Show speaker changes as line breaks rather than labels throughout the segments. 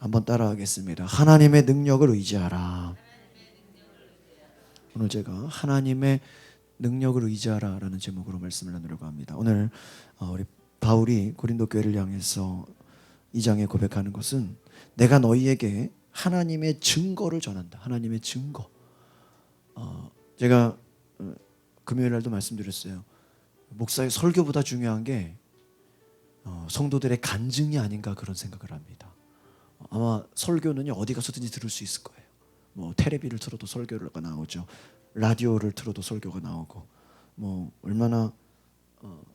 한번 따라하겠습니다. 하나님의 능력을 의지하라. 오늘 제가 하나님의 능력을 의지하라 라는 제목으로 말씀을 나누려고 합니다. 오늘 우리 바울이 고린도 교회를 향해서 2장에 고백하는 것은 내가 너희에게 하나님의 증거를 전한다. 하나님의 증거. 제가 금요일 날도 말씀드렸어요. 목사의 설교보다 중요한 게 성도들의 간증이 아닌가 그런 생각을 합니다. 아마 설교는 어디 가서든지 들을 수 있을 거예요. 뭐 테레비를 틀어도 설교가 나오죠. 라디오를 틀어도 설교가 나오고 뭐 얼마나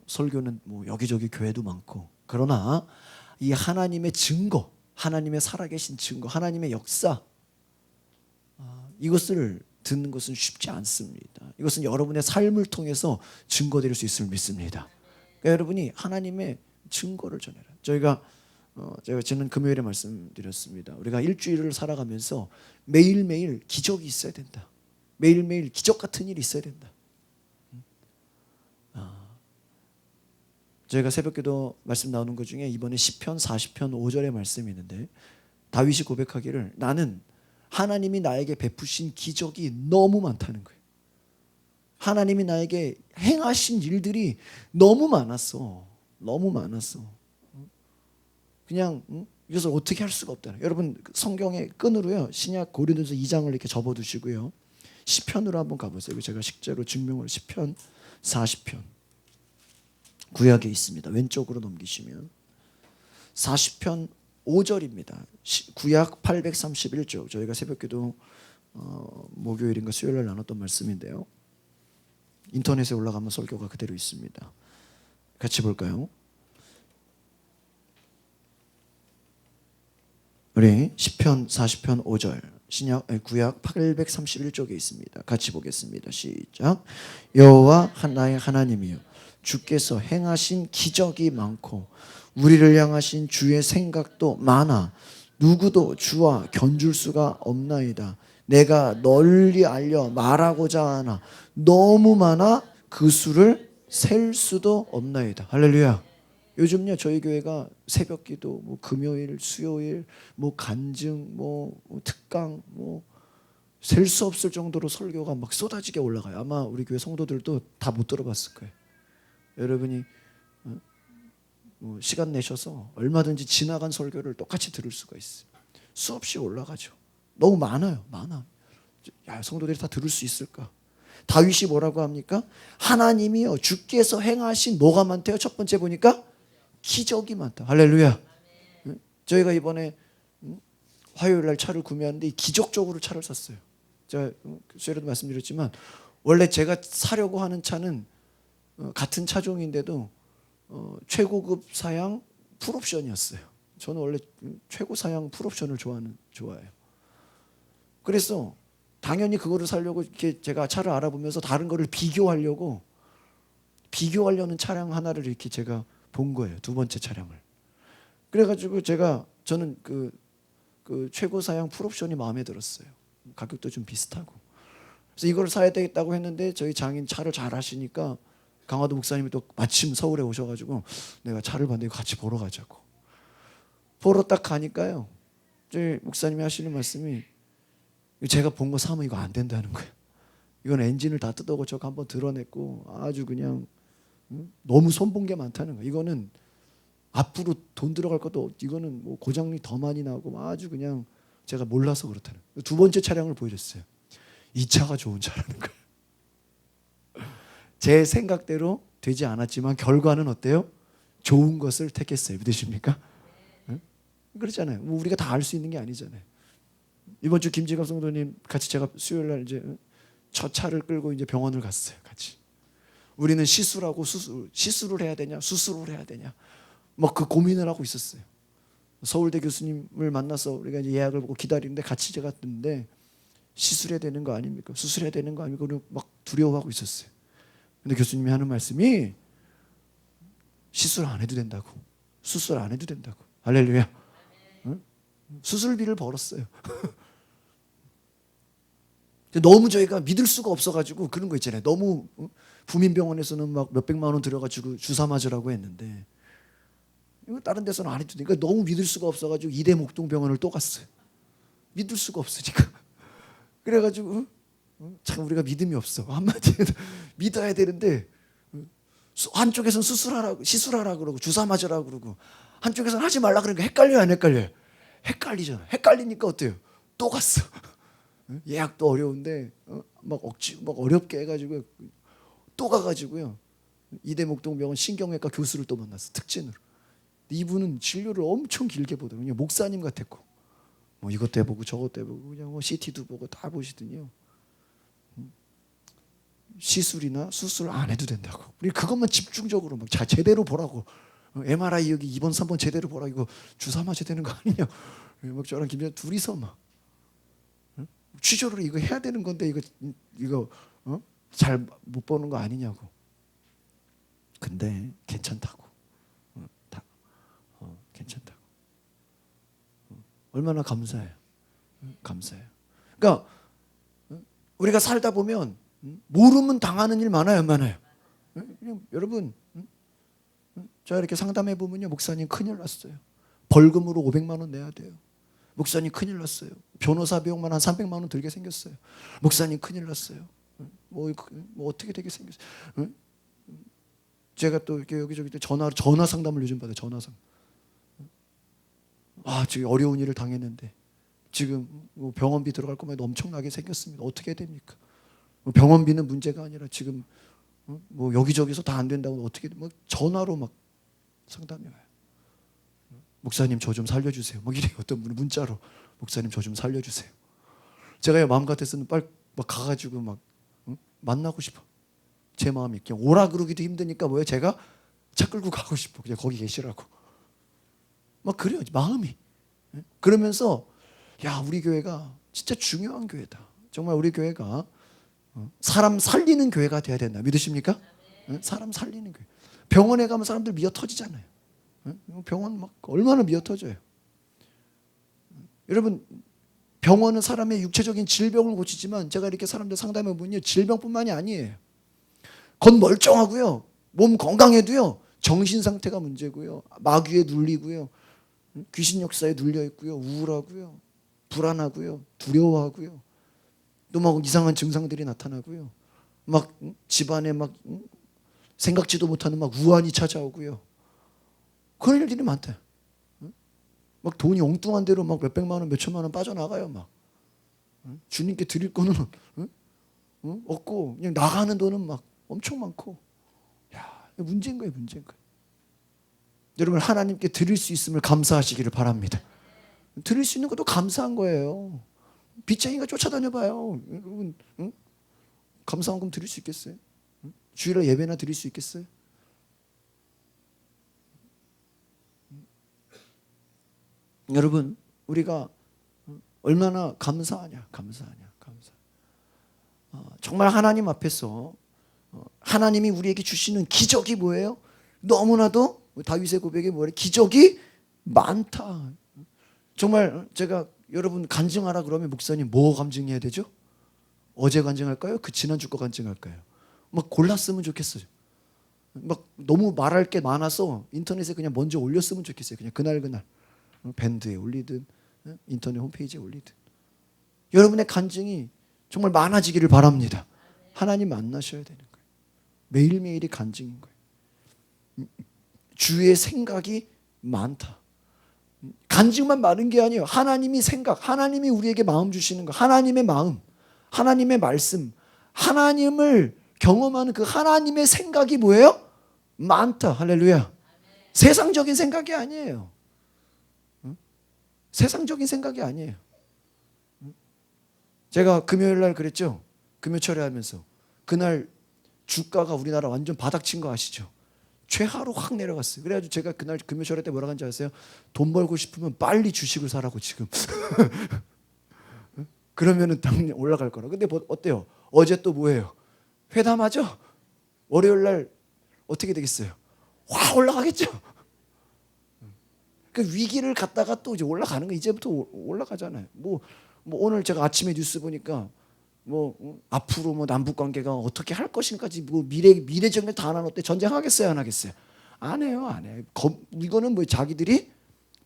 설교는 뭐 여기저기 교회도 많고, 그러나 이 하나님의 증거, 하나님의 살아계신 증거, 하나님의 역사, 이것을 듣는 것은 쉽지 않습니다. 이것은 여러분의 삶을 통해서 증거될 수 있음을 믿습니다. 그러니까 여러분이 하나님의 증거를 전해라. 제가 지난 금요일에 말씀드렸습니다. 우리가 일주일을 살아가면서 매일매일 기적이 있어야 된다. 매일매일 기적 같은 일이 있어야 된다. 저희가 새벽기도 말씀 나오는 것 중에 이번에 시편 40편 5절의 말씀이 있는데, 다윗이 고백하기를 나는 하나님이 나에게 베푸신 기적이 너무 많다는 거예요. 하나님이 나에게 행하신 일들이 너무 많았어. 너무 많았어. 그냥 이것을 어떻게 할 수가 없다. 여러분 성경의 끈으로요, 신약 고린도서 2장을 이렇게 접어두시고요, 시편으로 한번 가보세요. 제가 실제로 증명을, 시편 40편 구약에 있습니다. 왼쪽으로 넘기시면 40편 5절입니다. 구약 831쪽. 저희가 새벽기도 목요일인가 수요일날 나눴던 말씀인데요, 인터넷에 올라가면 설교가 그대로 있습니다. 같이 볼까요? 우리 시편 40편 5절 구약 831쪽에 있습니다. 같이 보겠습니다. 시작. 여호와 나의 하나님이여, 주께서 행하신 기적이 많고 우리를 향하신 주의 생각도 많아 누구도 주와 견줄 수가 없나이다. 내가 널리 알려 말하고자 하나 너무 많아 그 수를 셀 수도 없나이다. 할렐루야. 요즘요 저희 교회가 새벽기도, 뭐 금요일, 수요일, 뭐 간증, 뭐 특강, 뭐 셀 수 없을 정도로 설교가 막 쏟아지게 올라가요. 아마 우리 교회 성도들도 다 못 들어봤을 거예요. 여러분이 시간 내셔서 얼마든지 지나간 설교를 똑같이 들을 수가 있어요. 수없이 올라가죠. 너무 많아요. 많아. 야, 성도들이 다 들을 수 있을까? 다윗이 뭐라고 합니까? 하나님이요 주께서 행하신 뭐가 많대요? 첫 번째 보니까 기적이 많다. 할렐루야. 저희가 이번에 화요일 날 차를 구매하는데 기적적으로 차를 샀어요. 제가 수요일에도 말씀드렸지만 원래 제가 사려고 하는 차는 같은 차종인데도 최고급 사양 풀옵션이었어요. 저는 원래 최고 사양 풀옵션을 좋아해요. 그래서 당연히 그거를 사려고 이렇게 제가 차를 알아보면서 다른 거를 비교하려는 차량 하나를 이렇게 제가 본 거예요. 두 번째 차량을. 그래가지고 저는 그 최고 사양 풀옵션이 마음에 들었어요. 가격도 좀 비슷하고. 그래서 이걸 사야 되겠다고 했는데 저희 장인 차를 잘 하시니까 강화도 목사님이 또 마침 서울에 오셔가지고 내가 차를 봤는데 같이 보러 가자고. 보러 딱 가니까요, 저희 목사님이 하시는 말씀이 제가 본 거 사면 이거 안 된다는 거예요. 이건 엔진을 다 뜯어고쳐서 한번 드러냈고 아주 그냥 너무 손본 게 많다는 거예요. 이거는 앞으로 돈 들어갈 것도, 이거는 뭐 고장이 더 많이 나고 아주 그냥 제가 몰라서 그렇다는 거예요. 두 번째 차량을 보여줬어요. 이 차가 좋은 차라는 거예요. 제 생각대로 되지 않았지만 결과는 어때요? 좋은 것을 택했어요. 믿으십니까? 그렇잖아요. 뭐 우리가 다 알 수 있는 게 아니잖아요. 이번 주 김지갑 성도님 같이 제가 수요일 날 이제 저 차를 끌고 이제 병원을 갔어요. 같이. 우리는 시술을 해야 되냐, 수술을 해야 되냐, 막 그 고민을 하고 있었어요. 서울대 교수님을 만나서 우리가 이제 예약을 보고 기다리는데 같이 제가 갔는데 시술해야 되는 거 아닙니까? 수술해야 되는 거 아닙니까? 그리고 막 두려워하고 있었어요. 근데 교수님이 하는 말씀이 시술 안 해도 된다고, 수술 안 해도 된다고. 할렐루야. 응? 수술비를 벌었어요. 너무 저희가 믿을 수가 없어가지고 그런 거 있잖아요. 너무 부민병원에서는 막 몇백만 원 들여가지고 주사 맞으라고 했는데 이거 다른 데서는 안 해도 되니까 너무 믿을 수가 없어가지고 이대 목동병원을 또 갔어요. 믿을 수가 없으니까. 그래가지고 참 우리가 믿음이 없어. 한마디로 믿어야 되는데 한쪽에서는 시술하라 그러고 주사 맞으라 그러고 한쪽에서는 하지 말라 그러니까 헷갈려요, 안 헷갈려요? 헷갈리잖아. 헷갈리니까 어때요? 또 갔어. 예약도 어려운데 막 어렵게 해가지고 또 가가지고요. 이대목동병원 신경외과 교수를 또 만났어, 특진으로. 이분은 진료를 엄청 길게 보더라고요. 목사님 같았고 뭐 이것도 해보고 저것도 해보고 그냥 뭐 CT도 보고 다 보시더니요. 시술이나 수술 안 해도 된다고. 우리 그것만 집중적으로 막 제대로 보라고. MRI 여기 2번 3번 제대로 보라. 이거 주사 맞아야 되는 거 아니냐. 막 저랑 김현 둘이서 막 취조를 이거 해야 되는 건데 이거 잘 못 보는 거 아니냐고. 근데 괜찮다고. 괜찮다고. 얼마나 감사해요. 감사해요. 그러니까 우리가 살다 보면 모르면 당하는 일 많아요, 안 많아요? 여러분, 저 이렇게 상담해 보면요, 목사님 큰일 났어요. 벌금으로 500만 원 내야 돼요. 목사님 큰일 났어요. 변호사 비용만 한 300만 원 들게 생겼어요. 목사님 큰일 났어요. 뭐 어떻게 되게 생겼어요. 제가 또 이렇게 여기저기 전화 상담을 요즘 받아요. 전화 상담. 지금 어려운 일을 당했는데 지금 뭐 병원비 들어갈 것만 해도 엄청나게 생겼습니다. 어떻게 해야 됩니까? 병원비는 문제가 아니라 지금 뭐 여기저기서 다 안 된다고 어떻게 뭐 전화로 막 상담이 와요. 목사님 저 좀 살려주세요. 뭐 이래 어떤 분이 문자로 목사님 저 좀 살려주세요. 제가 마음 같아서는 빨리 막 가가지고 막 만나고 싶어. 제 마음이 그냥 오라 그러기도 힘드니까 뭐예요? 제가 차 끌고 가고 싶어. 그냥 거기 계시라고. 막 그래요 마음이. 그러면서 야 우리 교회가 진짜 중요한 교회다. 정말 우리 교회가 사람 살리는 교회가 돼야 된다. 믿으십니까? 사람 살리는 교회. 병원에 가면 사람들 미어 터지잖아요. 병원 막 얼마나 미어 터져요. 여러분 병원은 사람의 육체적인 질병을 고치지만 제가 이렇게 사람들 상담해 보면요 질병뿐만이 아니에요. 겉 멀쩡하고요 몸 건강해도요 정신 상태가 문제고요 마귀에 눌리고요 귀신 역사에 눌려 있고요 우울하고요 불안하고요 두려워하고요 또 막 이상한 증상들이 나타나고요 막 집안에 막 생각지도 못하는 막 우환이 찾아오고요 그런 일들이 많다. 막 돈이 엉뚱한 대로 막 몇백만 원 몇천만 원 빠져나가요 막 주님께 드릴 거는 없고 그냥 나가는 돈은 막 엄청 많고 야 문제인 거예요 문제인 거예요. 여러분 하나님께 드릴 수 있음을 감사하시기를 바랍니다. 드릴 수 있는 것도 감사한 거예요. 빚쟁이가 쫓아다녀봐요. 여러분 감사한금 드릴 수 있겠어요? 주일날 예배나 드릴 수 있겠어요? 여러분 우리가 얼마나 감사하냐. 정말 하나님 앞에서 하나님이 우리에게 주시는 기적이 뭐예요? 너무나도 다윗의 고백이 뭐예요? 기적이 많다. 정말 제가 여러분 간증하라 그러면 목사님 뭐 간증해야 되죠? 어제 간증할까요? 그 지난주 거 간증할까요? 막 골랐으면 좋겠어요. 막 너무 말할 게 많아서 인터넷에 그냥 먼저 올렸으면 좋겠어요. 그냥 그날 밴드에 올리든 인터넷 홈페이지에 올리든 여러분의 간증이 정말 많아지기를 바랍니다. 하나님 만나셔야 되는 거예요. 매일매일이 간증인 거예요. 주의 생각이 많다. 간증만 많은 게 아니에요. 하나님이 생각, 하나님이 우리에게 마음 주시는 거, 하나님의 마음, 하나님의 말씀, 하나님을 경험하는 그 하나님의 생각이 뭐예요? 많다. 할렐루야. 세상적인 생각이 아니에요. 세상적인 생각이 아니에요. 제가 금요일 날 그랬죠. 금요 철회하면서 그날 주가가 우리나라 완전 바닥친 거 아시죠? 최하로 확 내려갔어요. 그래가지고 제가 그날 금요 철회 때 뭐라고 한지 아세요? 돈 벌고 싶으면 빨리 주식을 사라고 지금. 그러면은 당연히 올라갈 거라. 근데 어때요? 어제 또 뭐예요? 회담하죠? 월요일 날 어떻게 되겠어요? 확 올라가겠죠? 그 위기를 갖다가 또 이제 올라가는 거 이제부터 올라가잖아요. 뭐 오늘 제가 아침에 뉴스 보니까 뭐 앞으로 뭐 남북 관계가 어떻게 할 것인가지 뭐 미래적인 다 나눴대. 전쟁하겠어요, 안 하겠어요? 안 해요, 안 해. 이거는 뭐 자기들이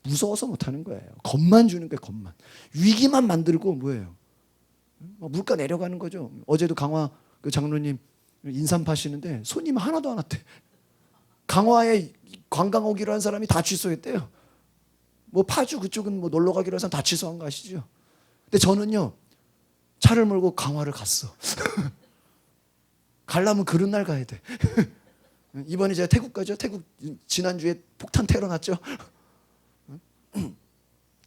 무서워서 못 하는 거예요. 겁만 주는 거예요, 겁만. 위기만 만들고 뭐예요? 물가 내려가는 거죠. 어제도 강화 그 장로님 인삼 파시는데 손님 하나도 안 왔대. 강화에 관광 오기로 한 사람이 다 취소했대요. 뭐 파주 그쪽은 뭐 놀러 가기로 한 사람 다 취소한 거 아시죠? 근데 저는요 차를 몰고 강화를 갔어. 가려면 그런 날 가야 돼. 이번에 제가 태국 가죠. 태국 지난주에 폭탄 테러 났죠.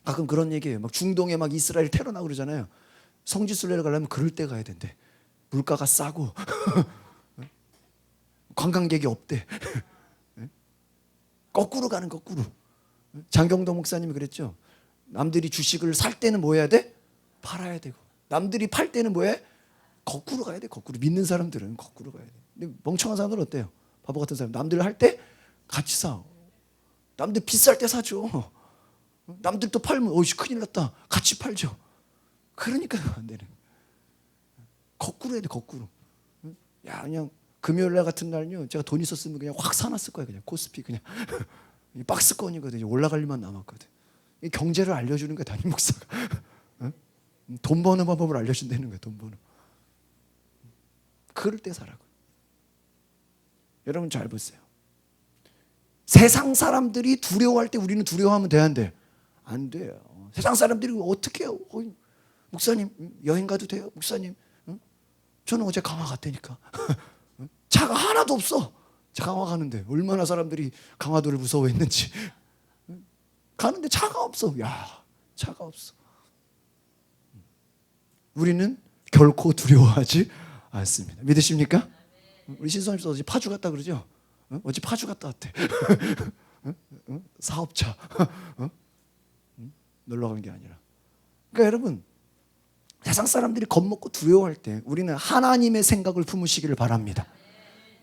가끔 그런 얘기해요. 막 중동에 막 이스라엘 테러 나고 그러잖아요. 성지순례를 가려면 그럴 때 가야 된대. 물가가 싸고 관광객이 없대. 거꾸로 가는 거꾸로. 장경동 목사님이 그랬죠. 남들이 주식을 살 때는 뭐 해야 돼? 팔아야 되고. 남들이 팔 때는 뭐해? 거꾸로 가야 돼. 거꾸로. 믿는 사람들은 거꾸로 가야 돼. 근데 멍청한 사람들은 어때요? 바보 같은 사람. 남들 할 때 같이 사. 남들 비쌀 때 사죠. 남들 또 팔면 어이씨 큰일 났다. 같이 팔죠. 그러니까 안 되는. 거꾸로 해야 돼. 거꾸로. 야 그냥 금요일 날 같은 날요. 제가 돈 있었으면 그냥 확 사놨을 거예요. 그냥 코스피 그냥. 박스권이거든요. 올라갈 일만 남았거든. 이 경제를 알려주는 거야 담임 목사가. 돈 버는 방법을 알려준다는 거야. 돈 버는. 그럴 때 사라고. 여러분 잘 보세요. 세상 사람들이 두려워할 때 우리는 두려워하면 돼야 안 돼? 안 돼요. 세상 사람들이 어떻게 해요? 목사님 여행 가도 돼요? 목사님 저는 어제 강화 갔다니까. 차가 하나도 없어. 강화 가는데 얼마나 사람들이 강화도를 무서워했는지. 가는데 차가 없어. 야 차가 없어. 우리는 결코 두려워하지 않습니다. 믿으십니까? 우리 신선님 어제 파주 갔다 그러죠? 어제 파주 갔다 왔대. 사업차. 놀러 간 게 아니라. 그러니까 여러분 세상 사람들이 겁먹고 두려워할 때 우리는 하나님의 생각을 품으시기를 바랍니다.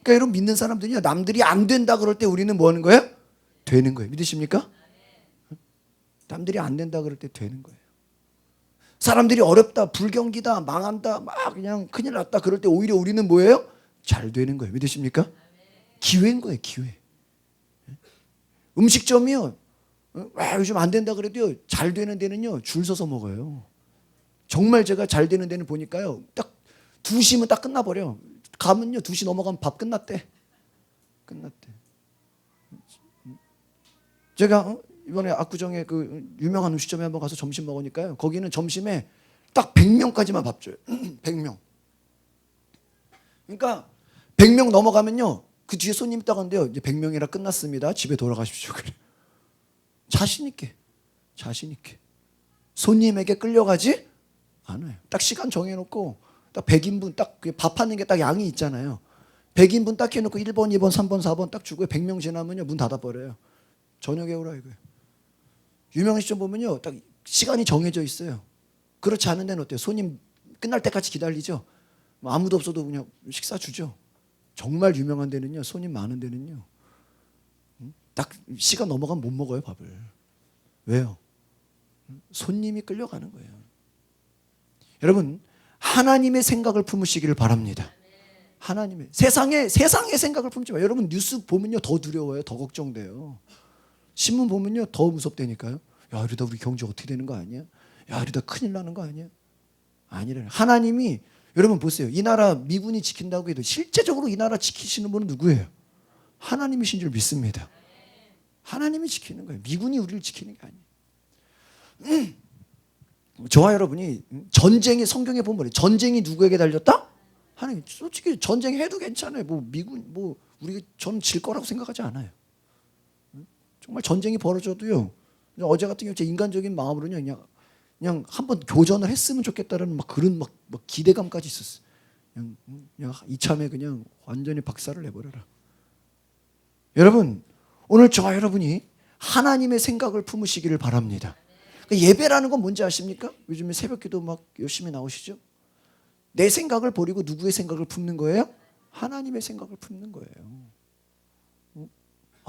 그러니까 여러분 믿는 사람들이 남들이 안 된다 그럴 때 우리는 뭐 하는 거예요? 되는 거예요. 믿으십니까? 남들이 안 된다 그럴 때 되는 거예요. 사람들이 어렵다, 불경기다, 망한다, 막 그냥 큰일 났다 그럴 때 오히려 우리는 뭐예요? 잘 되는 거예요. 믿으십니까? 기회인 거예요. 기회. 음식점이요. 요즘 안 된다 그래도요. 잘 되는 데는요. 줄 서서 먹어요. 정말 제가 잘 되는 데는 보니까요. 딱 2시면 딱 끝나버려. 가면요 2시 넘어가면 밥 끝났대. 끝났대. 제가 이번에 압구정에 그 유명한 음식점에 한번 가서 점심 먹으니까요. 거기는 점심에 딱 100명까지만 밥 줘요. 100명. 그러니까 100명 넘어가면요. 그 뒤에 손님 있다고 하는데요. 이제 100명이라 끝났습니다. 집에 돌아가십시오. 그래. 자신 있게. 자신 있게. 손님에게 끌려가지 않아요. 딱 시간 정해놓고 딱 100인분 딱 밥하는 게 딱 양이 있잖아요. 100인분 딱 해놓고 1번, 2번, 3번, 4번 딱 주고 100명 지나면요. 문 닫아버려요. 저녁에 오라 이거예요. 유명 시점 보면요. 딱 시간이 정해져 있어요. 그렇지 않은 데는 어때요? 손님 끝날 때까지 기다리죠. 뭐 아무도 없어도 그냥 식사 주죠. 정말 유명한 데는요. 손님 많은 데는요. 딱 시간 넘어가면 못 먹어요 밥을. 왜요? 손님이 끌려가는 거예요. 여러분 하나님의 생각을 품으시기를 바랍니다. 하나님의 세상의 생각을 품지 마요. 여러분 뉴스 보면요 더 두려워요. 더 걱정돼요. 신문 보면요 더 무섭다니까요. 야 이러다 우리 경제 어떻게 되는 거 아니야? 야 이러다 큰일 나는 거 아니야? 아니래요. 하나님이 여러분 보세요. 이 나라 미군이 지킨다고 해도 실제적으로 이 나라 지키시는 분은 누구예요? 하나님이신 줄 믿습니다. 하나님이 지키는 거예요. 미군이 우리를 지키는 게 아니에요. 저와 여러분이 전쟁이 성경에 보면 전쟁이 누구에게 달렸다? 하나님. 솔직히 전쟁 해도 괜찮아요. 뭐 미군 뭐 우리 전 질 거라고 생각하지 않아요. 정말 전쟁이 벌어져도요. 어제 같은 경우 제 인간적인 마음으로는 그냥 한번 교전을 했으면 좋겠다라는 막 그런 막 기대감까지 있었어요. 그냥 이참에 그냥 완전히 박살을 내버려라. 여러분 오늘 저와 여러분이 하나님의 생각을 품으시기를 바랍니다. 예배라는 건 뭔지 아십니까? 요즘에 새벽기도 막 열심히 나오시죠? 내 생각을 버리고 누구의 생각을 품는 거예요? 하나님의 생각을 품는 거예요.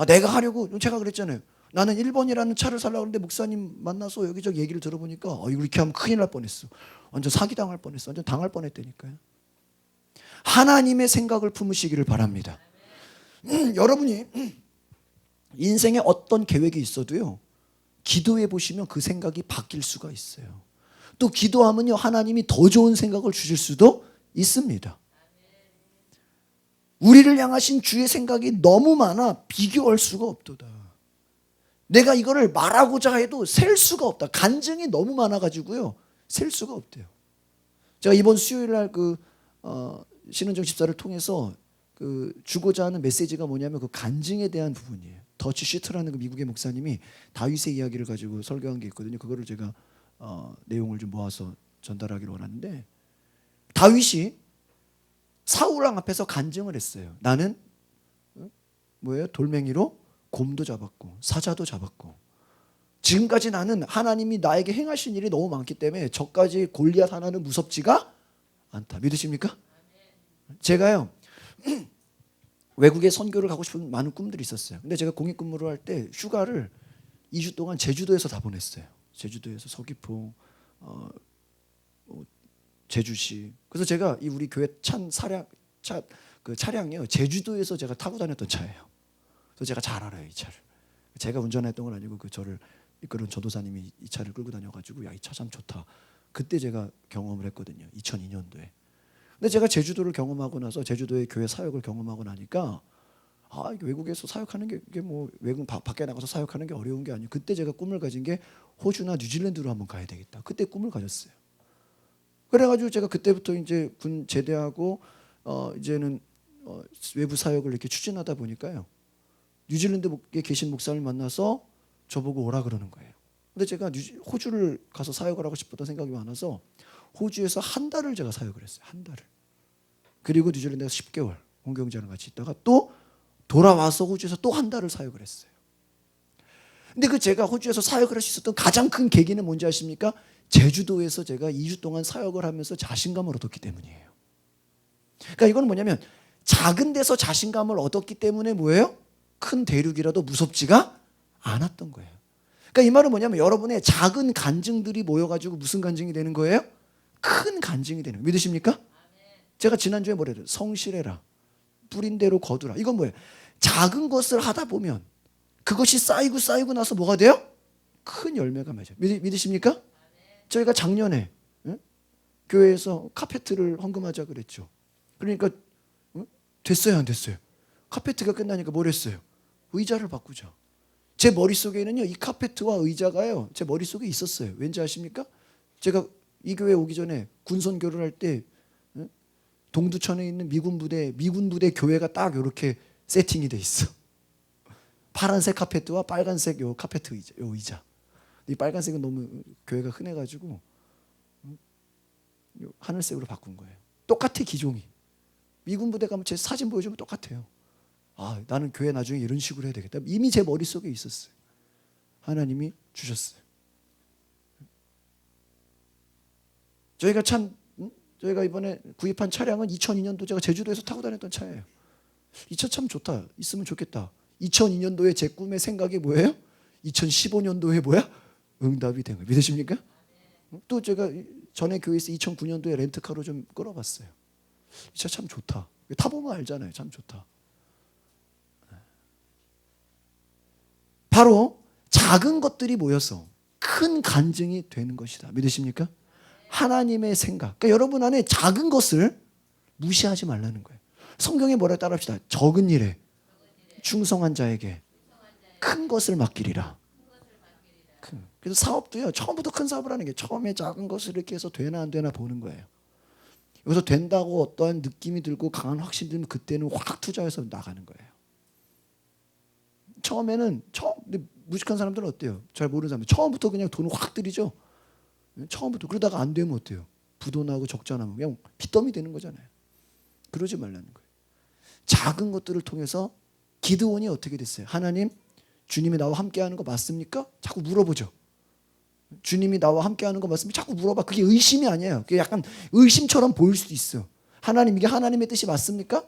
내가 하려고 제가 그랬잖아요. 나는 1번이라는 차를 살려고 하는데 목사님 만나서 여기저기 얘기를 들어보니까 이거 이렇게 하면 큰일 날 뻔했어. 완전 사기당할 뻔했어. 완전 당할 뻔했다니까요. 하나님의 생각을 품으시기를 바랍니다. 여러분이 인생에 어떤 계획이 있어도요, 기도해 보시면 그 생각이 바뀔 수가 있어요. 또 기도하면요, 하나님이 더 좋은 생각을 주실 수도 있습니다. 우리를 향하신 주의 생각이 너무 많아 비교할 수가 없도다. 내가 이거를 말하고자 해도 셀 수가 없다. 간증이 너무 많아가지고요, 셀 수가 없대요. 제가 이번 수요일 날 신은정 집사를 통해서 주고자 하는 메시지가 뭐냐면 그 간증에 대한 부분이에요. 더치 시트라는 그 미국의 목사님이 다윗의 이야기를 가지고 설교한 게 있거든요. 그거를 제가 내용을 좀 모아서 전달하기를 원하는데, 다윗이 사울왕 앞에서 간증을 했어요. 나는 돌멩이로 곰도 잡았고 사자도 잡았고, 지금까지 나는 하나님이 나에게 행하신 일이 너무 많기 때문에 저까지 골리앗 하나는 무섭지가 않다. 믿으십니까? 제가요 외국에 선교를 가고 싶은 많은 꿈들이 있었어요. 근데 제가 공익근무를 할 때 휴가를 2주 동안 제주도에서 다 보냈어요. 제주도에서 서귀포, 제주시. 그래서 제가 이 우리 교회 차량이요, 제주도에서 제가 타고 다녔던 차예요. 그래서 제가 잘 알아요, 이 차를. 제가 운전했던 건 아니고 저를 이끌은 전도사님이 이 차를 끌고 다녀가지고, 야, 이 차 참 좋다. 그때 제가 경험을 했거든요. 2002년도에. 근데 제가 제주도를 경험하고 나서, 제주도의 교회 사역을 경험하고 나니까, 이게 외국에서 사역하는 게, 이게 뭐 외국 밖에 나가서 사역하는 게 어려운 게 아니에요. 그때 제가 꿈을 가진 게 호주나 뉴질랜드로 한번 가야 되겠다. 그때 꿈을 가졌어요. 그래가지고 제가 그때부터 이제 군 제대하고 이제는 외부 사역을 이렇게 추진하다 보니까요, 뉴질랜드에 계신 목사를 만나서 저보고 오라 그러는 거예요. 근데 제가 호주를 가서 사역을 하고 싶었던 생각이 많아서 호주에서 한 달을 제가 사역을 했어요. 한 달을. 그리고 뉴질랜드에서 10개월 홍경자랑 같이 있다가 또 돌아와서 호주에서 또 한 달을 사역을 했어요. 근데 제가 호주에서 사역을 할 수 있었던 가장 큰 계기는 뭔지 아십니까? 제주도에서 제가 2주 동안 사역을 하면서 자신감을 얻었기 때문이에요. 그러니까 이건 뭐냐면, 작은 데서 자신감을 얻었기 때문에 뭐예요? 큰 대륙이라도 무섭지가 않았던 거예요. 그러니까 이 말은 뭐냐면, 여러분의 작은 간증들이 모여가지고 무슨 간증이 되는 거예요? 큰 간증이 되는 거예요. 믿으십니까? 제가 지난주에 뭐래요? 성실해라, 뿌린 대로 거두라. 이건 뭐예요? 작은 것을 하다 보면 그것이 쌓이고 나서 뭐가 돼요? 큰 열매가 맺어요. 믿으십니까? 저희가 작년에 교회에서 카페트를 헌금하자 그랬죠. 그러니까 됐어요, 안 됐어요? 카페트가 끝나니까 뭘 했어요? 의자를 바꾸자. 제 머릿속에는요, 이 카페트와 의자가요, 제 머릿속에 있었어요. 왠지 아십니까? 제가 이 교회 오기 전에 군선교를 할 때 동두천에 있는 미군 부대 교회가 딱 이렇게 세팅이 돼 있어. 파란색 카페트와 빨간색 요 카페트 의자. 이 빨간색은 너무 교회가 흔해가지고 하늘색으로 바꾼 거예요. 똑같아, 기종이. 미군 부대 가면 제 사진 보여주면 똑같아요. 나는 교회 나중에 이런 식으로 해야 되겠다. 이미 제 머릿속에 있었어요. 하나님이 주셨어요. 저희가 이번에 구입한 차량은 2002년도 제가 제주도에서 타고 다녔던 차예요. 이 차 참 좋다. 있으면 좋겠다. 2002년도에 제 꿈의 생각이 뭐예요? 2015년도에 뭐야? 응답이 된 거예요. 믿으십니까? 또 제가 전에 교회에서 2009년도에 렌트카로 좀 끌어봤어요. 이 차 참 좋다. 타보면 알잖아요. 참 좋다. 바로 작은 것들이 모여서 큰 간증이 되는 것이다. 믿으십니까? 하나님의 생각. 그러니까 여러분 안에 작은 것을 무시하지 말라는 거예요. 성경에 뭐라 따라합시다. 적은 일에 충성한 자에게 큰 것을 맡기리라. 그래서 사업도요, 처음부터 큰 사업을 하는 게, 처음에 작은 것을 이렇게 해서 되나 안 되나 보는 거예요. 여기서 된다고 어떠한 느낌이 들고 강한 확신이 들면 그때는 확 투자해서 나가는 거예요. 처음에는 근데 무식한 사람들은 어때요? 잘 모르는 사람들 처음부터 그냥 돈을 확 들이죠. 처음부터. 그러다가 안 되면 어때요? 부도나고 적자나면 그냥 빚더미 되는 거잖아요. 그러지 말라는 거예요. 작은 것들을 통해서 기드온이 어떻게 됐어요? 하나님, 주님이 나와 함께하는 거 맞습니까? 자꾸 물어보죠. 주님이 나와 함께하는 거 맞습니까? 자꾸 물어봐. 그게 의심이 아니에요. 그게 약간 의심처럼 보일 수도 있어. 하나님, 이게 하나님의 뜻이 맞습니까?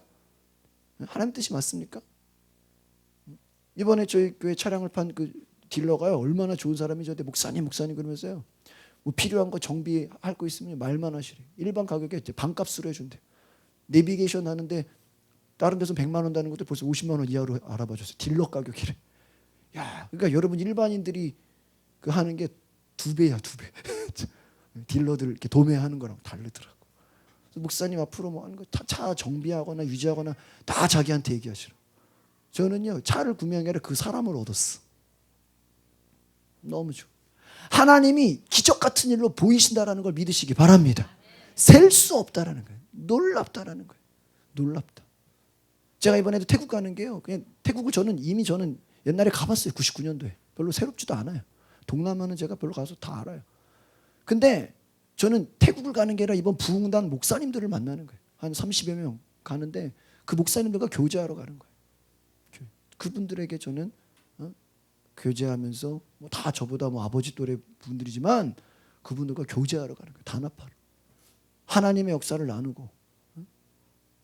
하나님의 뜻이 맞습니까? 이번에 저희 교회 차량을 판 그 딜러가요, 얼마나 좋은 사람이죠. 목사님 그러면서요, 뭐 필요한 거 정비할 거 있으면 말만 하시래. 일반 가격에 반값으로 해준대. 내비게이션 하는데 다른 데서 100만 원 다는 것도 벌써 50만 원 이하로 알아봐 줬어요. 딜러 가격이래. 야, 그러니까 여러분 일반인들이 그 하는 게 2배야, 2배. 딜러들 이렇게 도매하는 거랑 다르더라고. 목사님 앞으로 뭐 하는 거 차 정비하거나 유지하거나 다 자기한테 얘기하시라. 저는요 차를 구매한 게 아니라 그 사람을 얻었어. 너무 좋아. 하나님이 기적 같은 일로 보이신다라는 걸 믿으시기 바랍니다. 셀 수 없다라는 거예요. 놀랍다라는 거예요. 놀랍다. 제가 이번에도 태국 가는 게요. 그냥 태국을 저는 옛날에 가봤어요. 99년도에. 별로 새롭지도 않아요. 동남아는 제가 별로 가서 다 알아요. 근데 저는 태국을 가는 게 아니라 이번 부흥단 목사님들을 만나는 거예요. 한 30여 명 가는데 그 목사님들과 교제하러 가는 거예요. 그분들에게 저는 교제하면서 뭐 다 저보다 뭐 아버지 또래 분들이지만 그분들과 교제하러 가는 거예요. 단합하러. 하나님의 역사를 나누고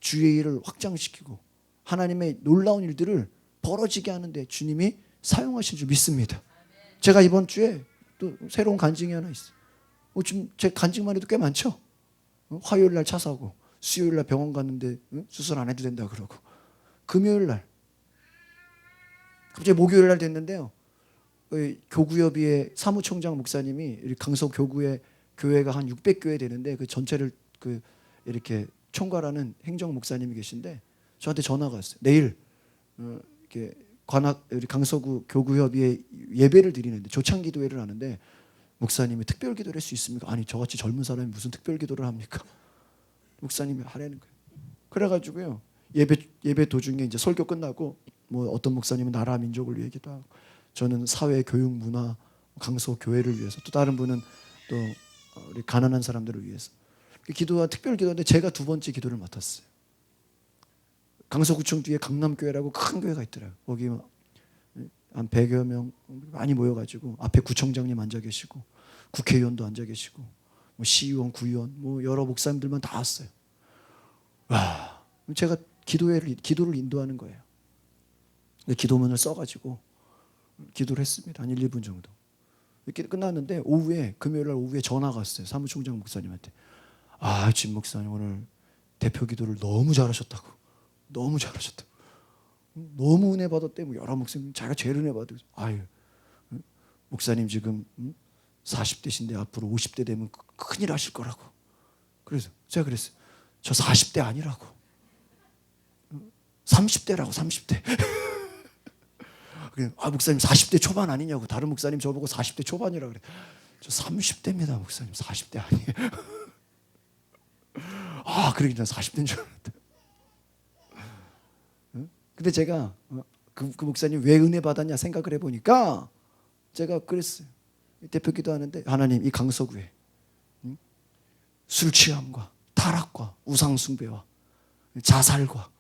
주의 일을 확장시키고 하나님의 놀라운 일들을 벌어지게 하는데 주님이 사용하실 줄 믿습니다. 제가 이번 주에 또 새로운 간증이 하나 있어요. 지금 제 간증만 해도 꽤 많죠. 화요일 날 차 사고 수요일 날 병원 갔는데 수술 안 해도 된다 그러고 금요일 날 갑자기 목요일 날 됐는데요. 교구협의회 사무총장 목사님이 강서 교구에 교회가 한 600교회 되는데 그 전체를 이렇게 총괄하는 행정 목사님이 계신데 저한테 전화가 왔어요. 내일 이렇게 우리 강서구 교구협의회 예배를 드리는데 조창기도회를 하는데 목사님이 특별 기도를 할 수 있습니까? 아니 저같이 젊은 사람이 무슨 특별 기도를 합니까? 목사님이 하라는 거예요. 그래가지고요 예배 도중에 이제 설교 끝나고 뭐 어떤 목사님은 나라 민족을 위해 기도하고 저는 사회 교육 문화 강서 교회를 위해서 또 다른 분은 또 우리 가난한 사람들을 위해서 기도와 특별 기도인데 제가 2번째 기도를 맡았어요. 강서구청 뒤에 강남교회라고 큰 교회가 있더라고요. 거기 한 100여 명 많이 모여가지고 앞에 구청장님 앉아 계시고 국회의원도 앉아 계시고 뭐 시의원, 구의원 뭐 여러 목사님들만 다 왔어요. 와, 제가 기도를 인도하는 거예요. 기도문을 써가지고 기도를 했습니다. 한 1, 2분 정도. 이렇게 끝났는데 금요일 날 오후에 전화가 왔어요. 사무총장 목사님한테. 진 목사님 오늘 대표 기도를 너무 잘하셨다고. 너무 잘하셨다고. 너무 은혜 받았대. 뭐 여러 목사님 자기가 제일 은혜 받고. 목사님 지금 40대신데 앞으로 50대 되면 큰일 하실 거라고. 그래서 제가 그랬어요. 저 40대 아니라고. 30대라고 30대. 목사님 40대 초반 아니냐고. 다른 목사님 저보고 40대 초반이라고 그래. 저 30대입니다 목사님. 40대 아니에요. 그러긴 난 40대인 줄 알았다. 근데 제가 그 목사님 왜 은혜 받았냐 생각을 해보니까 제가 그랬어요. 대표 기도하는데 하나님 이 강서구에 술 취함과 타락과 우상 숭배와 자살과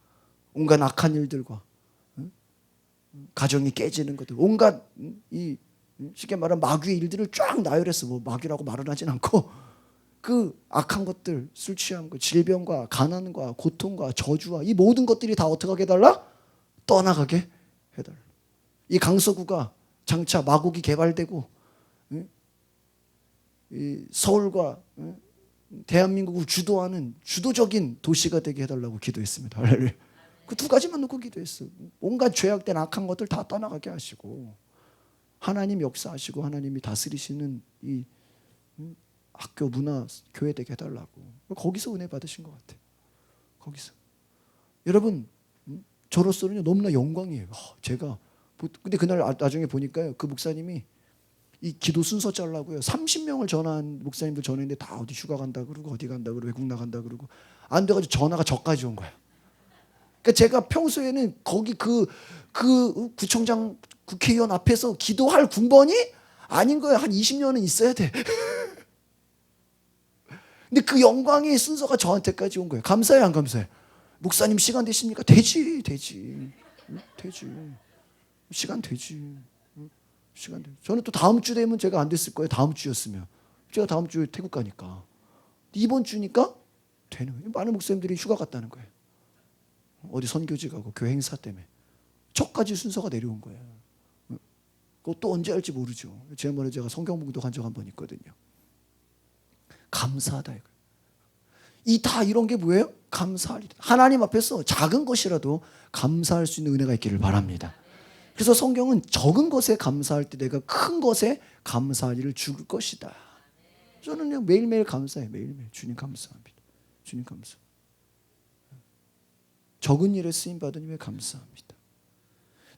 온갖 악한 일들과 가정이 깨지는 것들 온갖 이 쉽게 말하면 마귀의 일들을 쫙 나열해서 뭐 마귀라고 말은 하진 않고 그 악한 것들 술 취함과 질병과 가난과 고통과 저주와 이 모든 것들이 다 어떻게 하게 해달라? 떠나가게 해달라. 이 강서구가 장차 마곡이 개발되고 이 서울과 대한민국을 주도하는 주도적인 도시가 되게 해달라고 기도했습니다. 그 2가지만 놓고 기도했어요. 온갖 죄악된 악한 것들 다 떠나가게 하시고 하나님 역사하시고 하나님이 다스리시는 이 학교 문화 교회 되게 해달라고. 거기서 은혜 받으신 것 같아요. 거기서. 여러분 저로서는 너무나 영광이에요. 제가 근데 그날 나중에 보니까요 그 목사님이 이 기도 순서 짜려고요 30명을 전화한 목사님들 전화했는데 다 어디 휴가 간다 그러고 어디 간다 그러고 외국 나간다 그러고 안 돼가지고 전화가 저까지 온 거야. 그러니까 제가 평소에는 거기 그 구청장 국회의원 앞에서 기도할 군번이 아닌 거예요. 한 20년은 있어야 돼. 근데 그 영광의 순서가 저한테까지 온 거예요. 감사해요 안 감사해요? 목사님 시간 되십니까? 되지. 시간 되지. 저는 또 다음 주 되면 제가 안 됐을 거예요. 다음 주였으면. 제가 다음 주에 태국 가니까. 이번 주니까 되는 거예요. 많은 목사님들이 휴가 갔다는 거예요. 어디 선교지 가고 교회 행사 때문에. 저까지 순서가 내려온 거예요. 그것도 언제 할지 모르죠. 지난번에 제가 성경봉도 간 적 한 번 있거든요. 감사하다 이거예요. 다 이런 게 뭐예요? 감사할 일. 하나님 앞에서 작은 것이라도 감사할 수 있는 은혜가 있기를 바랍니다. 그래서 성경은 적은 것에 감사할 때 내가 큰 것에 감사할 일을 줄 것이다. 저는 그냥 매일매일 감사해요. 매일매일 주님 감사합니다. 주님 감사. 적은 일에 쓰임 받은 님에 감사합니다.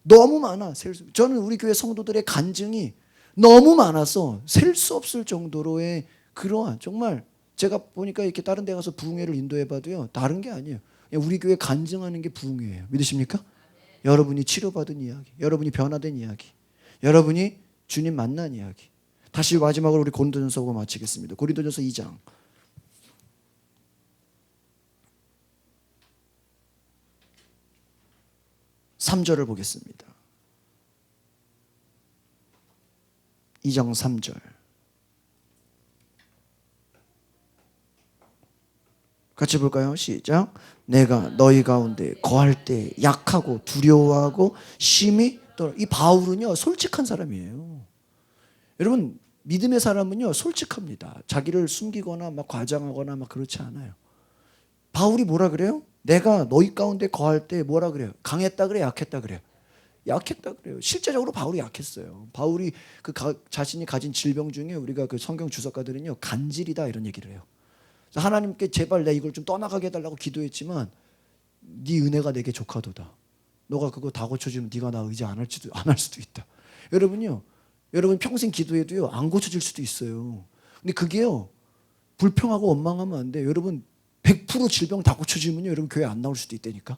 너무 많아. 저는 우리 교회 성도들의 간증이 너무 많아서 셀 수 없을 정도로의 그러한, 정말 제가 보니까 이렇게 다른 데 가서 부흥회를 인도해 봐도요, 다른 게 아니에요. 그냥 우리 교회 간증하는 게 부흥회예요. 믿으십니까? 여러분이 치료받은 이야기, 여러분이 변화된 이야기, 여러분이 주님 만난 이야기. 다시 마지막으로 우리 고린도전서 보고 마치겠습니다. 고린도전서 2장 3절을 보겠습니다. 2장 3절. 같이 볼까요? 시작. 내가 너희 가운데 거할 때 약하고 두려워하고 심히 떨어. 이 바울은요, 솔직한 사람이에요. 여러분, 믿음의 사람은요, 솔직합니다. 자기를 숨기거나 막 과장하거나 막 그렇지 않아요. 바울이 뭐라 그래요? 내가 너희 가운데 거할 때 뭐라 그래요? 강했다 그래, 약했다 그래요? 약했다 그래요. 실제적으로 바울이 약했어요. 바울이 자신이 가진 질병 중에 우리가 그 성경 주석가들은요, 간질이다 이런 얘기를 해요. 하나님께 제발 내 이걸 좀 떠나가게 해달라고 기도했지만 네 은혜가 내게 족하도다. 너가 그거 다 고쳐주면 네가 나 의지 안 할 수도 있다. 여러분요, 여러분 평생 기도해도요, 안 고쳐질 수도 있어요. 근데 그게요, 불평하고 원망하면 안 돼요. 여러분 100% 질병 다 고쳐지면요, 여러분 교회 안 나올 수도 있다니까.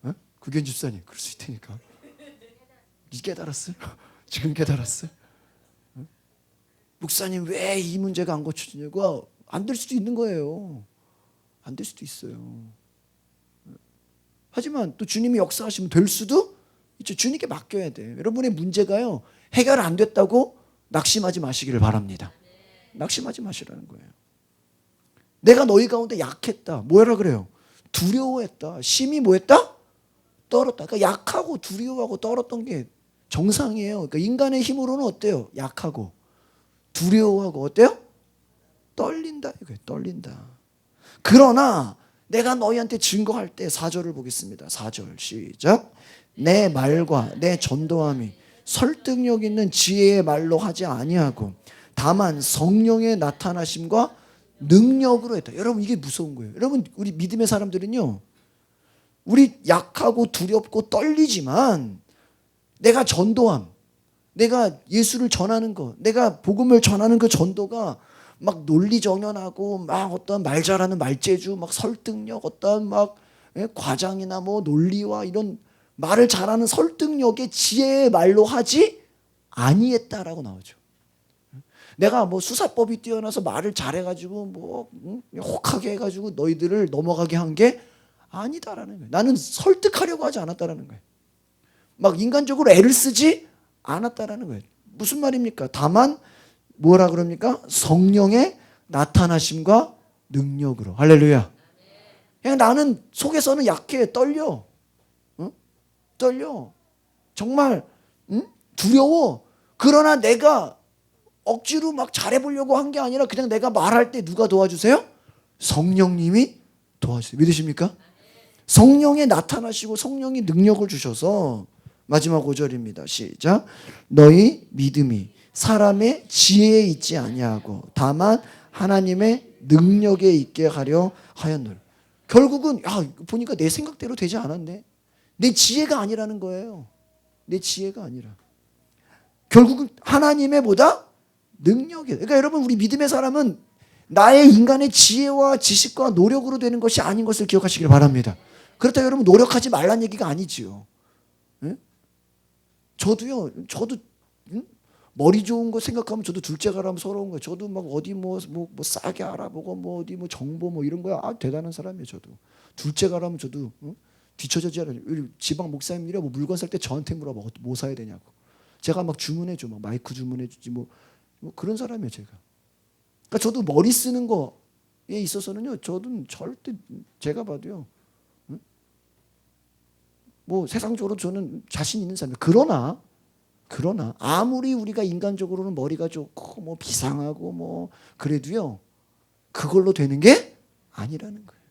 어? 구견 집사님, 그럴 수 있다니까. 깨달았어요? 지금 깨달았어요? 어? 목사님 왜 이 문제가 안 고쳐지냐고. 안 될 수도 있는 거예요. 안 될 수도 있어요. 하지만 또 주님이 역사하시면 될 수도 있죠. 주님께 맡겨야 돼요. 여러분의 문제가요, 해결 안 됐다고 낙심하지 마시기를 바랍니다. 낙심하지 마시라는 거예요. 내가 너희 가운데 약했다. 뭐라 그래요? 두려워했다. 심히 뭐했다? 떨었다. 그러니까 약하고 두려워하고 떨었던 게 정상이에요. 그러니까 인간의 힘으로는 어때요? 약하고 두려워하고 어때요? 떨린다. 이거예요. 떨린다. 그러나 내가 너희한테 증거할 때 4절을 보겠습니다. 4절 시작. 내 말과 내 전도함이 설득력 있는 지혜의 말로 하지 아니하고 다만 성령의 나타나심과 능력으로 했다. 여러분 이게 무서운 거예요. 여러분 우리 믿음의 사람들은요, 우리 약하고 두렵고 떨리지만 내가 전도함, 내가 예수를 전하는 거, 내가 복음을 전하는 그 전도가 막 논리정연하고 막 어떤 말 잘하는 말재주, 막 설득력, 어떤 막 과장이나 뭐 논리와 이런 말을 잘하는 설득력의 지혜의 말로 하지 아니했다라고 나오죠. 내가 뭐 수사법이 뛰어나서 말을 잘해가지고 뭐 혹하게 해가지고 너희들을 넘어가게 한 게 아니다라는 거예요. 나는 설득하려고 하지 않았다라는 거예요. 막 인간적으로 애를 쓰지 않았다라는 거예요. 무슨 말입니까? 다만 뭐라 그럽니까? 성령의 나타나심과 능력으로. 할렐루야. 그냥 나는 속에서는 약해, 떨려. 응? 떨려. 정말 두려워. 그러나 내가 억지로 막 잘해보려고 한 게 아니라 그냥 내가 말할 때 누가 도와주세요? 성령님이 도와주세요. 믿으십니까? 성령에 나타나시고 성령이 능력을 주셔서 마지막 5절입니다. 시작. 너희 믿음이 사람의 지혜에 있지 아니하고 다만 하나님의 능력에 있게 하려 하였노라. 결국은 보니까 내 생각대로 되지 않았네. 내 지혜가 아니라는 거예요. 내 지혜가 아니라. 결국은 하나님의 보다 능력이. 그러니까 여러분 우리 믿음의 사람은 나의 인간의 지혜와 지식과 노력으로 되는 것이 아닌 것을 기억하시길 바랍니다. 그렇다고 여러분 노력하지 말란 얘기가 아니지요. 응? 저도 머리 좋은 거 생각하면 저도 둘째가 라면 서러운 거예요. 저도 막 어디 뭐 싸게 알아보고 뭐 어디 뭐 정보 뭐 이런 거야. 대단한 사람이에요. 저도 둘째가 라면 저도 뒤처지지 않아요. 지방 목사님이라 뭐 물건 살 때 저한테 물어봐. 뭐 사야 되냐고. 제가 막 주문해줘. 막 마이크 주문해주지 뭐 그런 사람이에요. 제가. 그러니까 저도 머리 쓰는 거에 있어서는요. 저도 절대 제가 봐도요. 뭐 세상적으로 저는 자신 있는 사람이에요. 그러나 아무리 우리가 인간적으로는 머리가 좋고 뭐 비상하고 뭐 그래도요. 그걸로 되는 게 아니라는 거예요.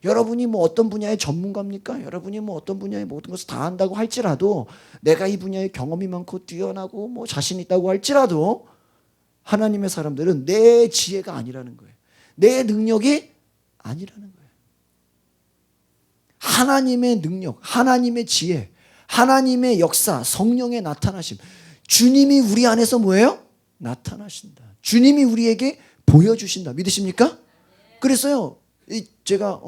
여러분이 뭐 어떤 분야의 전문가입니까? 여러분이 뭐 어떤 분야의 모든 것을 다 한다고 할지라도, 내가 이 분야에 경험이 많고 뛰어나고 뭐 자신 있다고 할지라도, 하나님의 사람들은 내 지혜가 아니라는 거예요. 내 능력이 아니라는 거예요. 하나님의 능력, 하나님의 지혜, 하나님의 역사, 성령의 나타나심, 주님이 우리 안에서 뭐예요? 나타나신다. 주님이 우리에게 보여주신다. 믿으십니까? 그래서요, 제가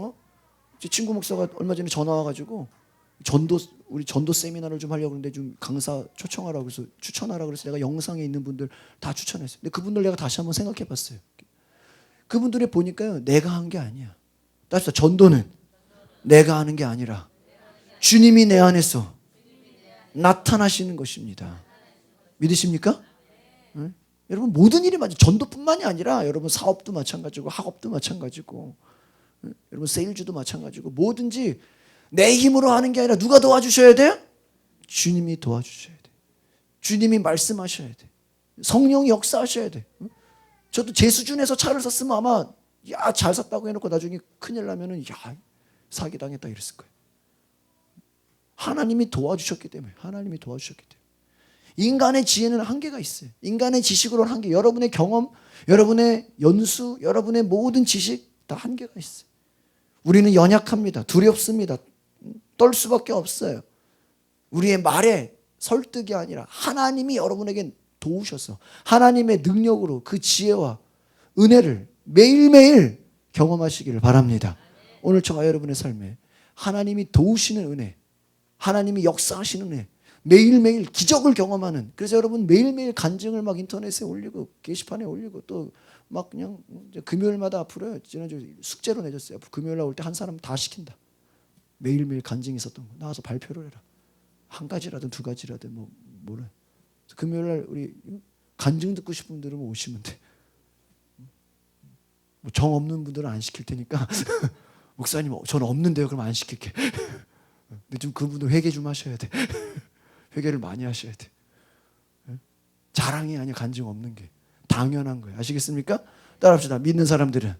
제 친구 목사가 얼마 전에 전화 와가지고 우리 전도 세미나를 좀 하려고 하는데 좀 강사 초청하라고 해서 추천하라고 그래서 내가 영상에 있는 분들 다 추천했어요. 근데 그분들 내가 다시 한번 생각해 봤어요. 그분들이 보니까요, 내가 한 게 아니야. 따라서 전도는 내가 하는 게 아니라 주님이 내 안에서 나타나시는 것입니다. 믿으십니까? 네? 여러분, 모든 일이 전도뿐만이 아니라 여러분 사업도 마찬가지고 학업도 마찬가지고, 네? 여러분 세일즈도 마찬가지고, 뭐든지 내 힘으로 하는 게 아니라 누가 도와주셔야 돼요? 주님이 도와주셔야 돼. 주님이 말씀하셔야 돼. 성령이 역사하셔야 돼. 저도 제 수준에서 차를 샀으면 아마 잘 샀다고 해놓고 나중에 큰일 나면은 사기당했다 이랬을 거예요. 하나님이 도와주셨기 때문에. 하나님이 도와주셨기 때문에. 인간의 지혜는 한계가 있어요. 인간의 지식으로는 한계. 여러분의 경험, 여러분의 연수, 여러분의 모든 지식 다 한계가 있어요. 우리는 연약합니다. 두렵습니다. 떨 수밖에 없어요. 우리의 말에 설득이 아니라 하나님이 여러분에게 도우셔서 하나님의 능력으로 그 지혜와 은혜를 매일매일 경험하시기를 바랍니다. 오늘 저와 여러분의 삶에 하나님이 도우시는 은혜, 하나님이 역사하시는 은혜, 매일매일 기적을 경험하는, 그래서 여러분 매일매일 간증을 막 인터넷에 올리고 게시판에 올리고 또 막 그냥 금요일마다 앞으로 지난주 숙제로 내줬어요. 금요일 날 올 때 한 사람 다 시킨다. 매일매일 간증이 있었던 거 나와서 발표를 해라. 한 가지라든 두 가지라든 뭐래. 금요일 날 우리 간증 듣고 싶은 분들은 오시면 돼. 정 없는 분들은 안 시킬 테니까 목사님 저는 없는데요. 그럼 안 시킬게. 근데 좀 그분들 회개 좀 하셔야 돼. 회개를 많이 하셔야 돼. 자랑이 아니야. 간증 없는 게 당연한 거예요. 아시겠습니까? 따라합시다. 믿는 사람들은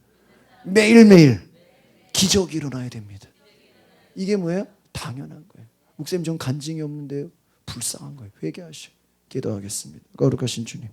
매일매일 기적이 일어나야 됩니다. 이게 뭐예요? 당연한 거예요. 목사님 전 간증이 없는데요. 불쌍한 거예요. 회개하셔. 기도하겠습니다. 거룩하신 주님,